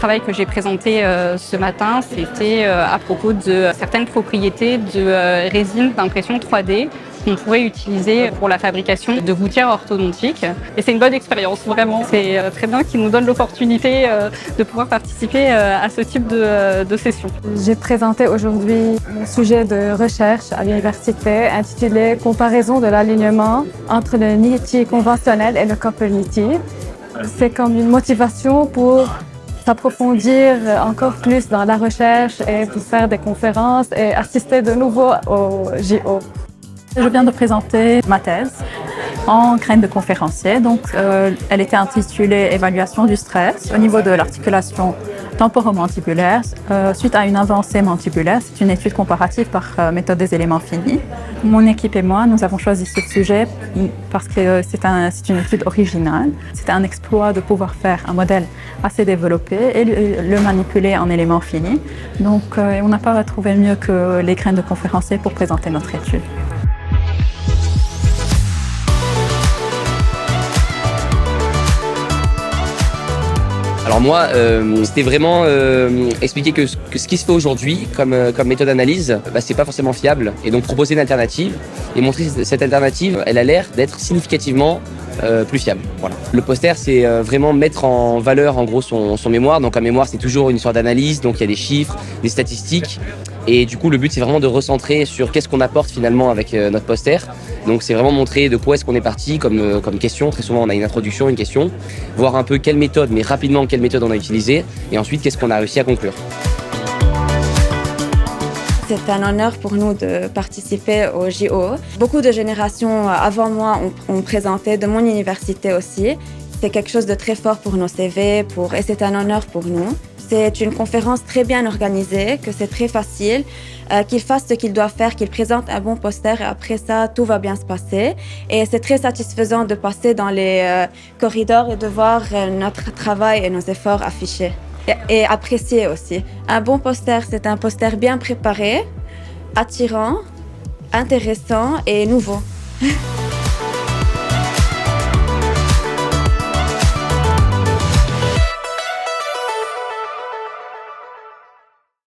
travail que j'ai présenté ce matin, c'était à propos de certaines propriétés de résine d'impression 3D qu'on pourrait utiliser pour la fabrication de gouttières orthodontiques. Et c'est une bonne expérience, vraiment. C'est très bien qu'ils nous donnent l'opportunité de pouvoir participer à ce type de session. J'ai présenté aujourd'hui un sujet de recherche à l'université intitulé « Comparaison de l'alignement entre le Niti conventionnel et le Copper Niti ». C'est comme une motivation pour s'approfondir encore plus dans la recherche et pour faire des conférences et assister de nouveau au JO. Je viens de présenter ma thèse en graine de conférencier. Donc, elle était intitulée « Évaluation du stress au niveau de l'articulation temporomandibulaire suite à une avancée mandibulaire ». C'est une étude comparative par méthode des éléments finis. Mon équipe et moi, nous avons choisi ce sujet parce que c'est une étude originale. C'était un exploit de pouvoir faire un modèle assez développé et le manipuler en éléments finis. Donc, on n'a pas trouvé mieux que les graines de conférencier pour présenter notre étude. Alors moi, c'était vraiment expliquer que ce qui se fait aujourd'hui comme méthode d'analyse, c'est pas forcément fiable, et donc proposer une alternative et montrer cette alternative, elle a l'air d'être significativement plus fiable. Voilà. Le poster, c'est vraiment mettre en valeur en gros son mémoire. Donc un mémoire, c'est toujours une sorte d'analyse, donc il y a des chiffres, des statistiques, et du coup le but c'est vraiment de recentrer sur qu'est-ce qu'on apporte finalement avec notre poster. Donc c'est vraiment montrer de quoi est-ce qu'on est parti comme question. Très souvent on a une introduction, une question, voir un peu quelle méthode, mais rapidement quelle méthode on a utilisée, et ensuite qu'est-ce qu'on a réussi à conclure. C'est un honneur pour nous de participer au JO. Beaucoup de générations avant moi ont présenté, de mon université aussi. C'est quelque chose de très fort pour nos CV et c'est un honneur pour nous. C'est une conférence très bien organisée, que c'est très facile, qu'ils fassent ce qu'ils doivent faire, qu'ils présentent un bon poster et après ça, tout va bien se passer. Et c'est très satisfaisant de passer dans les corridors et de voir notre travail et nos efforts affichés. Et apprécier aussi. Un bon poster, c'est un poster bien préparé, attirant, intéressant et nouveau.